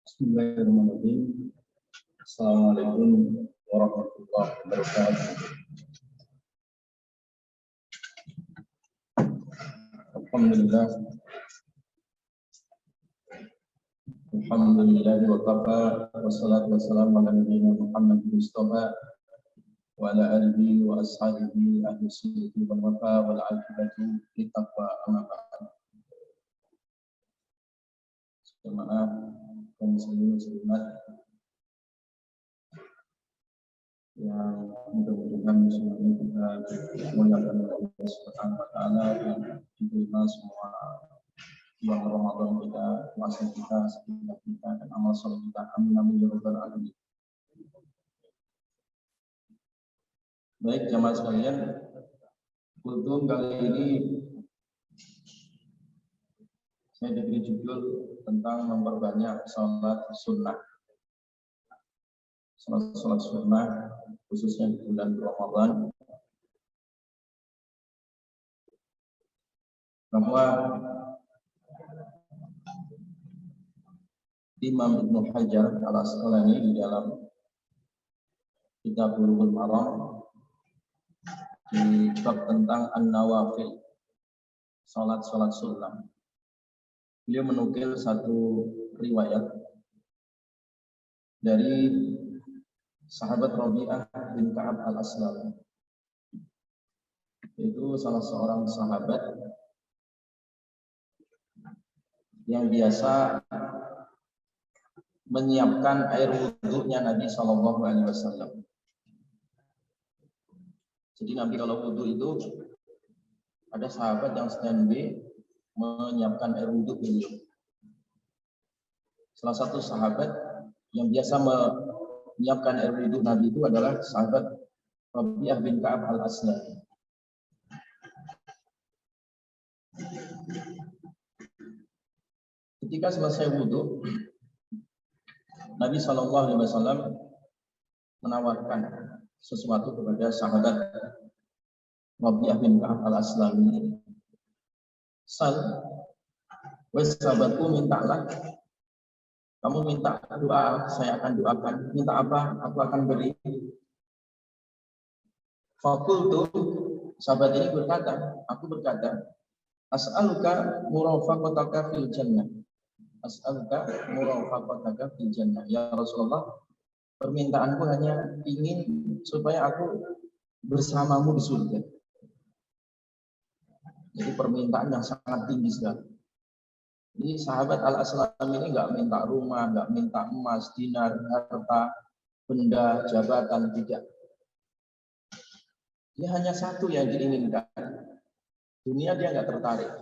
Bismillahirrahmanirrahim. Assalamualaikum warahmatullahi wabarakatuh. Alhamdulillah. Alhamdulillah wa kafa wassalatu wassalamu ala nabiyyina Muhammad Mustafa wa ala alihi wa ashabihi ahli sunnati wal wafa wal aqibatu littaqwa amma ba'd. Jemaah kaum muslimin muslimat yang mudah-mudahan semuanya kita muliakan Allah Subhanahu wa taala dan diterima semua bulan Ramadan kita, puasa kita, sedekah kita dan amal saleh kita. Amin amin ya rabbal alamin. Baik jemaah sekalian, kultum kali ini saya diberi judul tentang memperbanyak sholat sunnah. Sholat sunnah khususnya di bulan Ramadan. Bahwa Imam Ibnu Hajar Al-Asqalani di dalam kitab Bulughul Maram di bab tentang an-nawafil, sholat sunnah. Beliau menukil satu riwayat dari sahabat Rabi'ah bin Ka'ab Al-Aslami. Itu salah seorang sahabat yang biasa menyiapkan air wudhunya Nabi Shallallahu Alaihi Wasallam. Jadi Nabi kalau wudhu itu ada sahabat yang standby menyiapkan air wudhu beliau. Salah satu sahabat yang biasa menyiapkan air wudhu Nabi itu adalah sahabat Rabi'ah bin Ka'ab Al-Aslami. Ketika selesai wudhu, Nabi SAW menawarkan sesuatu kepada sahabat Rabi'ah bin Ka'ab Al-Aslami. Sal, wes sahabatku mintalah, kamu minta doa, saya akan doakan. Minta apa, aku akan beri. Fakultu, sahabat ini berkata, aku berkata, as'aluka murafaqataka fil jannah. As'aluka murafaqataka fil jannah. Ya Rasulullah, permintaanku hanya ingin supaya aku bersamamu di surga. Jadi permintaan yang sangat tinggi sekali. Jadi sahabat Al-Aslam ini nggak minta rumah, nggak minta emas, dinar, harta, benda, jabatan, tidak. Dia hanya satu yang diinginkan. Dunia dia nggak tertarik.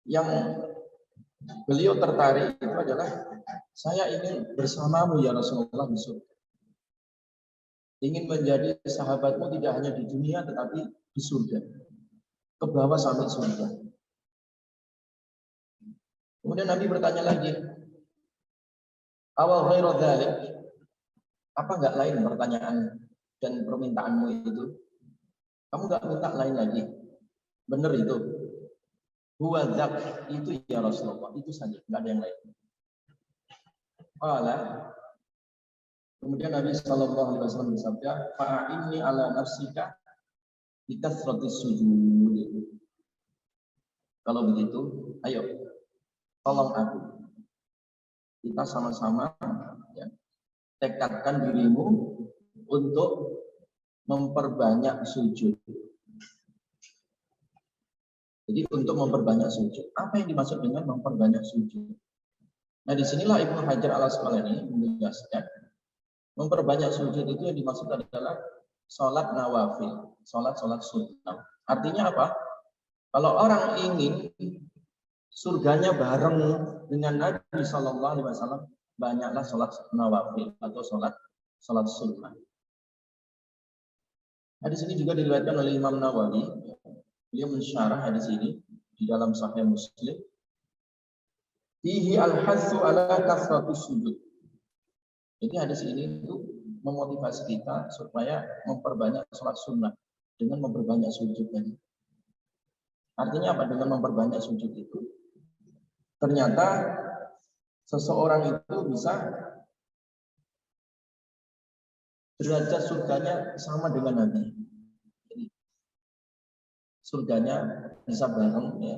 Yang beliau tertarik itu adalah saya ingin bersamamu ya Rasulullah di surga. Ingin menjadi sahabatmu tidak hanya di dunia tetapi di surga. Ke bawah sampai surga. Kemudian Nabi bertanya lagi, awal ghairu dzalik, apa enggak lain pertanyaan dan permintaanmu itu? Kamu enggak minta lain lagi? Benar itu. Huwa dzak, itu ya Rasulullah, itu saja, enggak ada yang lain. Qala, kemudian Nabi sallallahu alaihi wasallam bersabda, fa'inni ala nafsika bikasratis sujud. Kalau begitu, ayo tolong aku. Kita sama-sama ya, tekadkan dirimu untuk memperbanyak sujud. Jadi untuk memperbanyak sujud. Apa yang dimaksud dengan memperbanyak sujud? Nah, disinilah Ibnu Hajar Al-Asqalani menjelaskan memperbanyak sujud itu yang dimaksud adalah sholat nawafil, sholat sunnah. Artinya apa? Kalau orang ingin surganya bareng dengan Nabi Shallallahu Alaihi Wasallam, banyaklah sholat nawafil atau sholat sunnah. Hadis ini juga diriwayatkan oleh Imam Nawawi. Beliau mensyarah hadis ini di dalam Sahih Muslim. Fihi al-hassu ala kasratus sujud. Jadi hadis ini itu memotivasi kita supaya memperbanyak sholat sunnah dengan memperbanyak sujud tadi. Artinya apa dengan memperbanyak sujud itu? Ternyata seseorang itu bisa derajat surganya sama dengan Nabi. Jadi, surganya bisa bareng ya,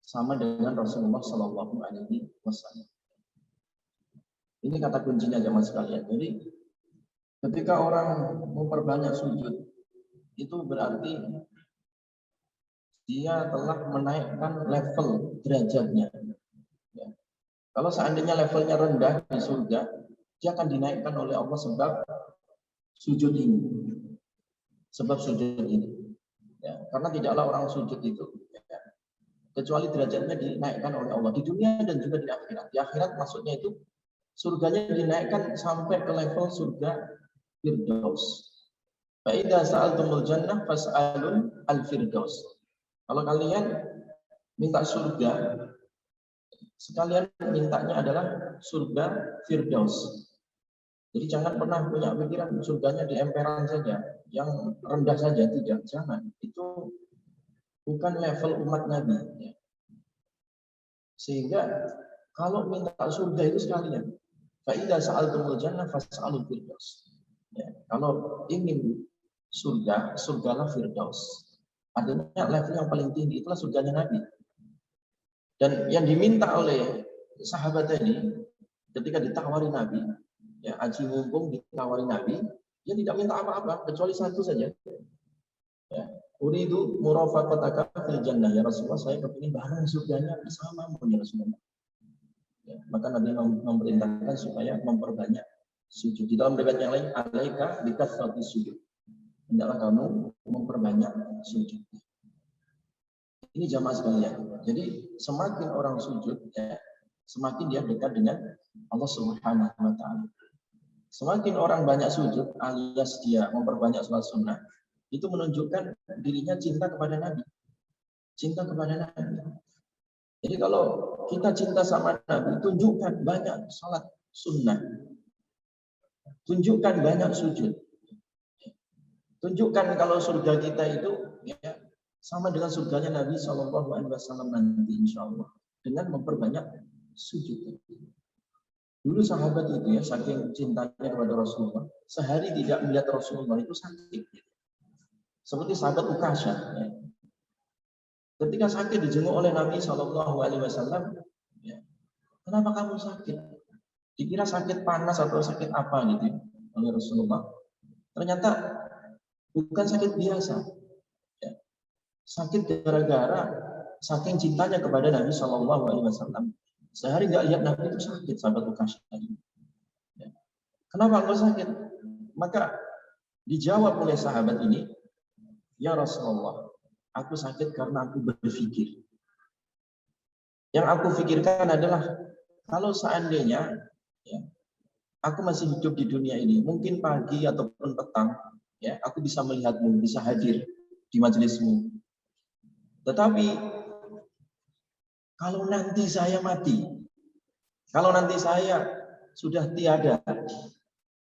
sama dengan Rasulullah Shallallahu Alaihi Wasallam. Ini kata kuncinya jemaah sekalian. Jadi ketika orang memperbanyak sujud, itu berarti dia telah menaikkan level derajatnya. Ya. Kalau seandainya levelnya rendah di surga, dia akan dinaikkan oleh Allah sebab sujud ini. Sebab sujud ini. Ya. Karena tidaklah orang sujud itu ya, kecuali derajatnya dinaikkan oleh Allah di dunia dan juga di akhirat. Di akhirat maksudnya itu surganya dinaikkan sampai ke level surga Firdaus. Fa idza sa'altumul jannah fas'alun al-firdaus. Kalau kalian minta surga, sekalian mintanya adalah surga Firdaus. Jadi jangan pernah punya pikiran surganya di emperan saja, yang rendah saja, tidak, jangan. Itu bukan level umat Nabi. Ya. Sehingga kalau minta surga itu sekalian, fa idza sa'altumul jannah fas'alul firdaus. Ya, kalau ingin surga, surgalah Firdaus. Artinya level yang paling tinggi itulah surganya Nabi. Dan yang diminta oleh sahabat ini ketika ditawari Nabi, ya aji mumpung ditawari Nabi, dia tidak minta apa-apa kecuali satu saja. Ya, uridu murafaqataka fil jannah ya Rasulullah, saya kepingin bareng surganya bersamamu ya Rasulullah. Ya, maka Nabi memerintahkan supaya memperbanyak sujud. Di dalam riwayat yang lain, alaika bikathrati sujud. Hendaklah kamu memperbanyak sujud. Ini jamaah sekalian. Jadi semakin orang sujud, ya, semakin dia dekat dengan Allah Subhanahu wa Ta'ala. Semakin orang banyak sujud, alias dia memperbanyak sholat sunnah, itu menunjukkan dirinya cinta kepada Nabi. Cinta kepada Nabi. Jadi kalau kita cinta sama Nabi, tunjukkan banyak sholat sunnah. Tunjukkan banyak sujud. Tunjukkan kalau surga kita itu ya, sama dengan surganya Nabi Shallallahu Alaihi Wasallam nanti, insya Allah, dengan memperbanyak sujud. Dulu sahabat itu ya, saking cintanya kepada Rasulullah, sehari tidak melihat Rasulullah itu sakit. Seperti sahabat Ukasyah. Ya. Ketika sakit dijenguk oleh Nabi Shallallahu Alaihi Wasallam, ya, kenapa kamu sakit? Dikira sakit panas atau sakit apa gitu ya, oleh Rasulullah. Ternyata bukan sakit biasa. Ya. Sakit gara-gara saking cintanya kepada Nabi Shallallahu Alaihi Wasallam. Sehari nggak lihat Nabi itu sakit, sahabat Ukasyah. Ya. Kenapa engkau sakit? Maka dijawab oleh sahabat ini, ya Rasulullah, aku sakit karena aku berpikir. Yang aku pikirkan adalah kalau seandainya ya, aku masih hidup di dunia ini, mungkin pagi ataupun petang, ya, aku bisa melihatmu, bisa hadir di majelismu. Tetapi kalau nanti saya mati, kalau nanti saya sudah tiada,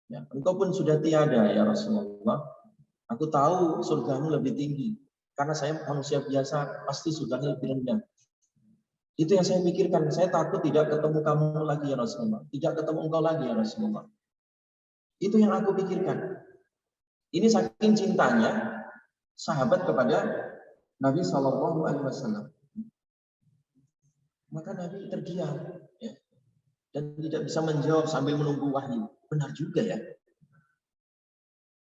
ya, engkau pun sudah tiada ya Rasulullah, aku tahu surgamu lebih tinggi, karena saya manusia biasa, pasti surganya lebih rendah. Itu yang saya pikirkan, saya takut tidak ketemu kamu lagi ya Rasulullah, tidak ketemu engkau lagi ya Rasulullah. Itu yang aku pikirkan. Ini saking cintanya sahabat kepada Nabi Shallallahu Alaihi Wasallam. Maka Nabi terdiam ya, dan tidak bisa menjawab sambil menunggu wahyu. Benar juga ya.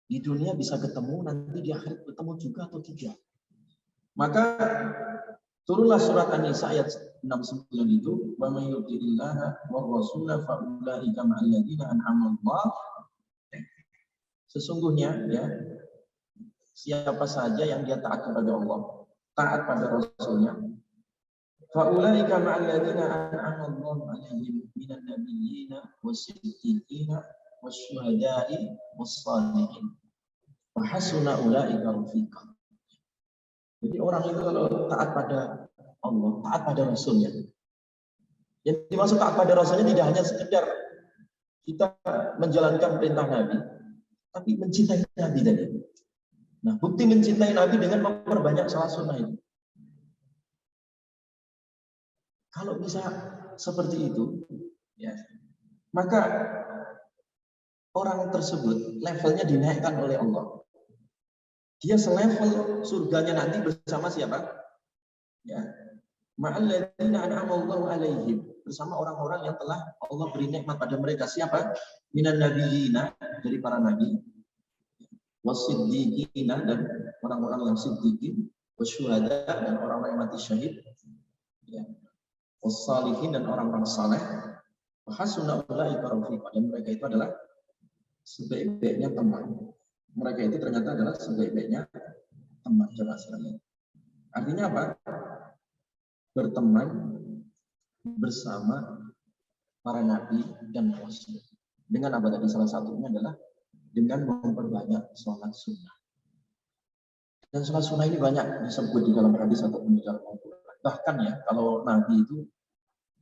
Di dunia bisa ketemu, nanti di akhirat ketemu juga atau tidak. Maka turunlah surat An-Nisa ayat 69 itu, wa may yuti'illaha wa rasulahu fa ulaika ma'al ladzina an'ama Allah. Sesungguhnya ya, siapa saja yang dia taat kepada Allah, taat pada Rasulnya, faulaika ma'al ladzina an'ama Allahu 'alaihim minan nabiyyina was-siddiqina wasyuhada'i was-shalihin wa hasuna ulaika rafiqa. Jadi orang itu kalau taat pada Allah, taat pada Rasulnya. Yang dimaksud taat pada Rasulnya tidak hanya sekedar kita menjalankan perintah Nabi, tapi mencintai Nabi tadi. Nah, bukti mencintai Nabi dengan memperbanyak salat sunnah itu. Kalau bisa seperti itu, ya, maka orang tersebut levelnya dinaikkan oleh Allah. Dia selevel surganya nanti bersama siapa? Ya, ma'alladzina an'ama Allahu 'alaihim, bersama orang-orang yang telah Allah beri nikmat pada mereka. Siapa? Minan nabiyina, dari para nabi, wasiddiqina, dan orang-orang yang siddiqin, wasyuhada, dan orang-orang yang mati syahid, ya, wassalihin, dan orang-orang saleh, wa hasuna ulaika rafiqa, dan mereka itu adalah sebaik-baiknya teman. Mereka itu ternyata adalah sebaik-baiknya teman. Coba sekalian. Artinya apa? Berteman bersama para nabi dan rasul. Dengan apa tadi? Salah satunya adalah dengan memperbanyak sholat sunnah. Dan sholat sunnah ini banyak disebut di dalam hadis ataupun di dalam Al-Quran. Bahkan ya, kalau nabi itu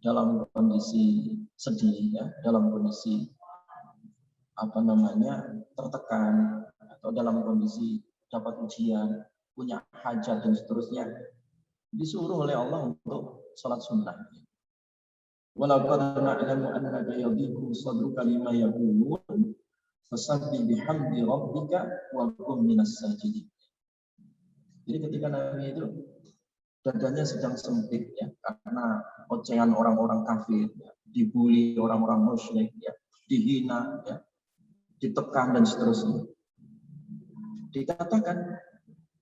dalam kondisi sedih, ya, dalam kondisi tertekan, atau dalam kondisi dapat ujian, punya hajat dan seterusnya, disuruh oleh Allah untuk sholat sunnah. Walaqad na'lamu annaka yadhiqu sadruka lima yaqulun fasabbih bihamdi rabbika wa kum minas sajidin. Jadi ketika Nabi itu dadanya sedang sempit, ya, karena ocehan orang-orang kafir, ya, dibully orang-orang musyrik, ya, dihina, ya, ditekan dan seterusnya. Dikatakan,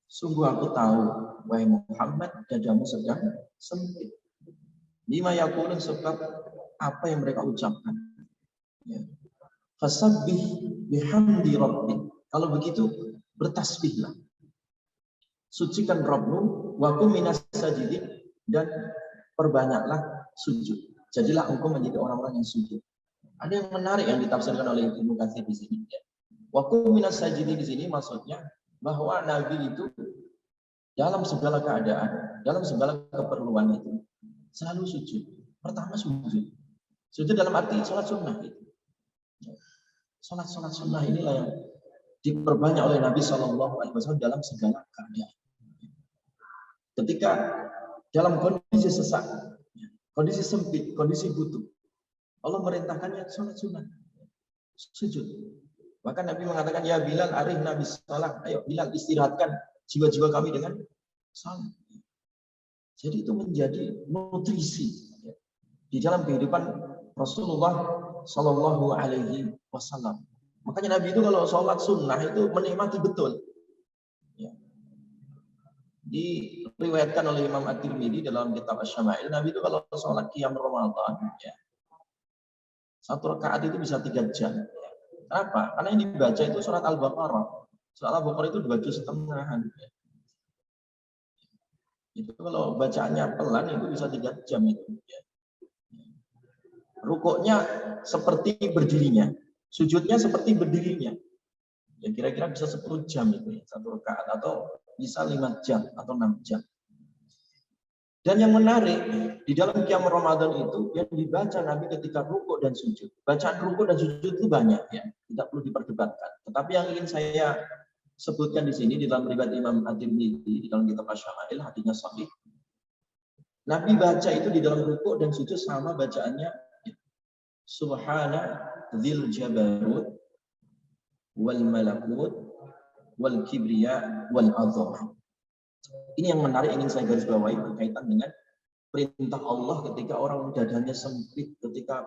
sungguh aku tahu, wahai Muhammad, dadamu sedang sempit. Lima yaqulun, sebab apa yang mereka ucapkan. Ya. Fasabbih bihamdi rabbik. Kalau begitu, bertasbihlah. Sucikan Rabbmu, wa kum minas sajidin, dan perbanyaklah sujud. Jadilah engkau menjadi orang-orang yang sujud. Ada yang menarik yang ditafsirkan oleh Ibnu Katsir di sini. Ya. Wa kum minas sajidin di sini maksudnya bahwa Nabi itu dalam segala keadaan, dalam segala keperluan itu selalu sujud. Pertama sujud. Sujud dalam arti sholat sunnah. Gitu. Sholat sunnah inilah yang diperbanyak oleh Nabi SAW dalam segala keadaan. Ketika dalam kondisi sesak, kondisi sempit, kondisi butuh, Allah merintahkannya sholat sunnah, sujud. Bahkan Nabi mengatakan, ya Bilal arih Nabi salat, ayo Bilal istirahatkan jiwa-jiwa kami dengan salat. Jadi itu menjadi nutrisi di dalam kehidupan Rasulullah Shallallahu Alaihi Wasallam. Makanya Nabi itu kalau sholat sunnah itu menikmati betul. Ya. Diriwayatkan oleh Imam At-Tirmidzi dalam kitab Asy-Syama'il, Nabi itu kalau sholat qiyam Ramadan, ya, satu rakaat itu bisa 3 jam. Ya. Kenapa? Karena yang dibaca itu surat Al-Baqarah. Surat Al-Baqarah itu 2 juz setengahan. Ya. Itu kalau bacaannya pelan itu bisa 3 jam itu. Ya. Rukuknya seperti berdirinya, sujudnya seperti berdirinya. Ya kira-kira bisa 10 jam itu ya, satu rakaat, atau bisa 5 jam atau 6 jam. Dan yang menarik di dalam qiyam Ramadan itu yang dibaca Nabi ketika rukuk dan sujud. Bacaan rukuk dan sujud itu banyak ya, tidak perlu diperdebatkan. Tetapi yang ingin saya sebutkan di sini di dalam riwayat Imam At-Tirmidzi di dalam kitab Asy-Syama'il, hadisnya sahih. Nabi baca itu di dalam rukuk dan sujud sama bacaannya, Subhana dzil jabarut wal malakut wal kibriya wal azam. Ini yang menarik ingin saya garis bawahi berkaitan dengan perintah Allah ketika orang dadanya sempit, ketika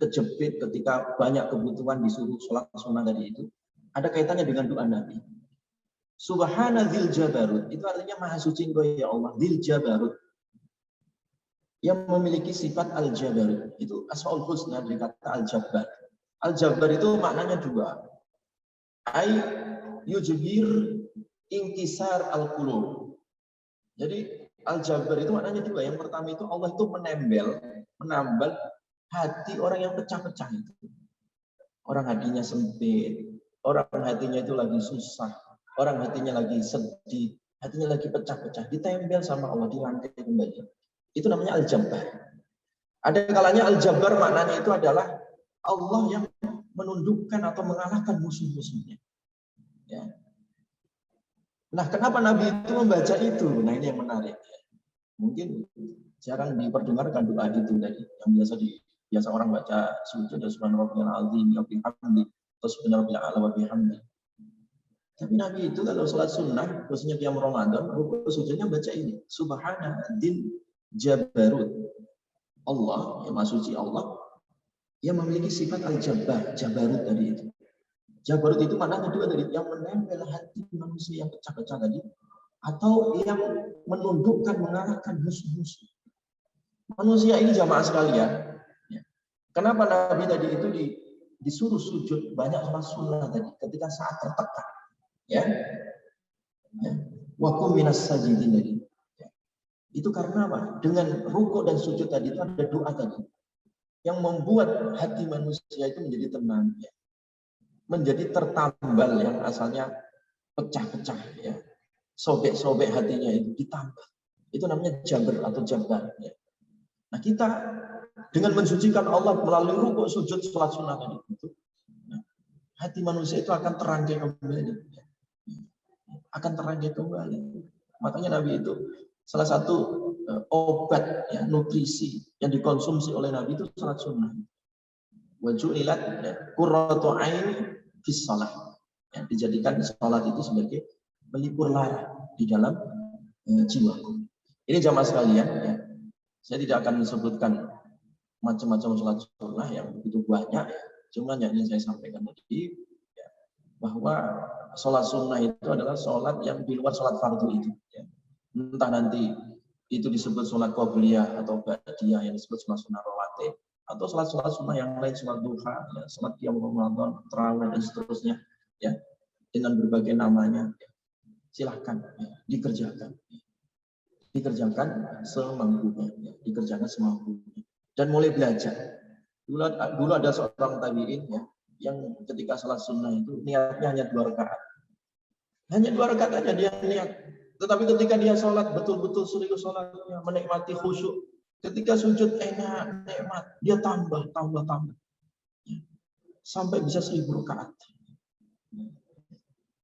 kejepit, ketika banyak kebutuhan disuruh sholat sunnah tadi itu. Ada kaitannya dengan doa Nabi. Subhana dzil jabarut, itu artinya maha suci engkau ya Allah, dzil jabarut, yang memiliki sifat al-jabar. Itu asmaul husna dari kata al-jabbar. Al-jabbar itu maknanya dua. Ai yujbir inkisar al-qulub. Jadi al-jabbar itu maknanya dua. Yang pertama itu Allah itu menambal hati orang yang pecah-pecah itu. Orang hatinya sempit, orang hatinya itu lagi susah, orang hatinya lagi sedih, hatinya lagi pecah-pecah, ditempel sama Allah, dirangkai kembali. Itu namanya al-jabbar. Ada kalanya al-jabbar maknanya itu adalah Allah yang menundukkan atau mengalahkan musuh-musuhnya. Ya. Nah, kenapa Nabi itu membaca itu? Nah, ini yang menarik. Mungkin jarang diperdengarkan doa itu tadi yang biasa orang baca sujud dan subhanarabbiyal azim wa bihamdi atau subhanarabbiyal a'la wa bihamdi. Tapi Nabi itu kalau sholat sunnah, khususnya qiyam Ramadan, rukuk sujudnya baca ini, subhana din jabarut. Allah, yang maha suci Allah, yang memiliki sifat al-jabbar, jabarut tadi itu. Jabarut itu maknanya dua tadi, yang menempel hati manusia yang pecah-pecah tadi, atau yang menundukkan, mengarahkan musuh-musuh. Manusia ini jamaah sekalian. Kenapa Nabi tadi itu disuruh sujud banyak sholat sunnah tadi, ketika saat tertekan. Ya, wakum minas sajidin tadi. Itu karena apa? Dengan rukuk dan sujud tadi itu ada doa tadi yang membuat hati manusia itu menjadi tenang, ya. Menjadi tertambal yang asalnya pecah-pecah, ya. Sobek-sobek hatinya itu ditambah. Itu namanya jabar atau jabar. Ya. Nah kita dengan mensucikan Allah melalui rukuk, sujud, sholat sunnah tadi itu, hati manusia itu akan terangkai kembali. Ya. Akan terangkai kembali. Makanya Nabi itu salah satu obat, ya, nutrisi yang dikonsumsi oleh Nabi itu salat sunnah. Wajulilat qurratu aini fis shalah. Ya, dijadikan salat itu sebagai pelipur lara di dalam jiwaku. Ini jamaah sekalian, ya. Saya tidak akan menyebutkan macam-macam salat sunnah yang begitu banyak, ya. Cuma yang ingin saya sampaikan tadi, ya, bahwa salat sunnah itu adalah salat yang di luar salat fardu itu. Ya. Entah nanti itu disebut sholat qobliyah atau ba'diyah yang disebut sholat sunnah rawatib, atau sholat sunnah yang lain, sholat duha, ya, sholat qiyam Ramadan, tarawih dan seterusnya, ya, dengan berbagai namanya. Ya. Silahkan, ya, dikerjakan semampunya, ya, dikerjakan semampunya, dan mulai belajar. Dulu ada seorang tabi'in, ya, yang ketika sholat sunnah itu niatnya hanya 2 rakaat. Hanya 2 rakaat aja dia niat. Tetapi ketika dia sholat, betul-betul serius sholatnya, menikmati khusyuk. Ketika sujud enak, nikmat, dia tambah. Sampai bisa 1000 rakaat.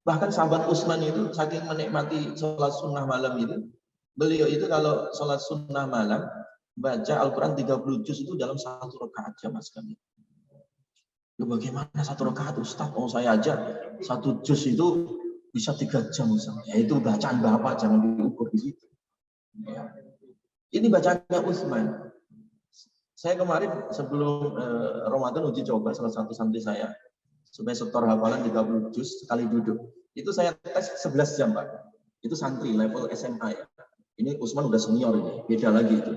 Bahkan sahabat Utsman itu saking menikmati sholat sunnah malam itu, beliau itu kalau sholat sunnah malam, baca Al-Quran 30 juz itu dalam 1 rakaat jamaah sekalian. Bagaimana 1 rakaat Ustaz? Oh saya aja 1 juz itu bisa 3 jam misalnya. Ya, itu bacaan Bapak, jangan diukur di situ. Ya. Ini bacaannya Utsman. Saya kemarin sebelum Ramadan uji coba salah satu santri saya supaya setor hafalan 30 juz sekali duduk. Itu saya tes 11 jam, Pak. Itu santri level SMA ya. Ini Utsman udah senior ini, beda lagi itu.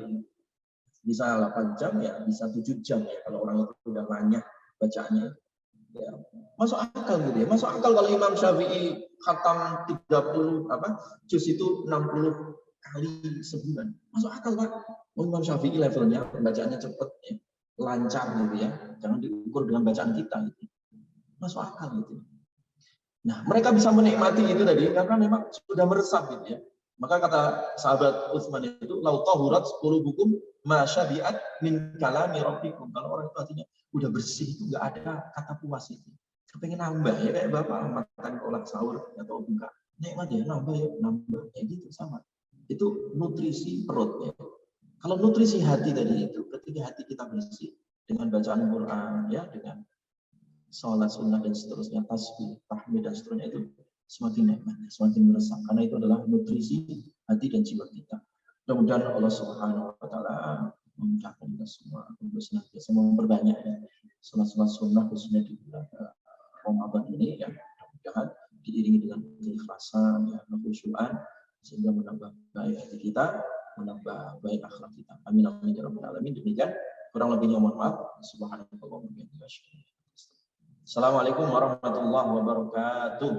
Bisa 8 jam ya, bisa 7 jam ya kalau orang itu udah banyak bacaannya. Ya, masuk akal gitu ya. Masuk akal kalau Imam Syafi'i khatam 30 juz itu 60 kali sebulan. Masuk akal, Pak. Imam Syafi'i levelnya pembacaannya cepat, ya, lancar gitu ya. Jangan diukur dengan bacaan kita gitu. Masuk akal gitu. Nah, mereka bisa menikmati itu tadi karena memang sudah meresap gitu ya. Maka kata sahabat Utsman itu, lau tahurat qulubukum ma syabi'at min kalami rabbikum. Kalau orang itu hatinya udah bersih, itu nggak ada kata puas itu. Kepengen nambah ya, kayak Bapak makan kolak sahur atau buka. Nikmat ya, nambah ya, nambah. Ya gitu sama. Itu nutrisi perut ya. Kalau nutrisi hati tadi itu, ketika hati kita bersih dengan bacaan Quran ya, dengan sholat sunnah dan seterusnya, tasbih, tahmid dan seterusnya, itu semakin nikmat, semakin meresap. Karena itu adalah nutrisi hati dan jiwa kita. Mudah-mudahan Allah Subhanahu wa taala memudahkan kita semua untuk senantiasa memperbanyak sholat-sholat sunnah khususnya di bulan Ramadan ini, ya. Mudah-mudahan diiringi dengan keikhlasan, ya, kekhusyuan, sehingga menambah baik hati kita, menambah baik akhlak kita. Amin amin ya rabbal alamin. Demikian kurang lebihnya mohon maaf. Subhanallah wa bihamdihi. Assalamualaikum warahmatullahi wabarakatuh.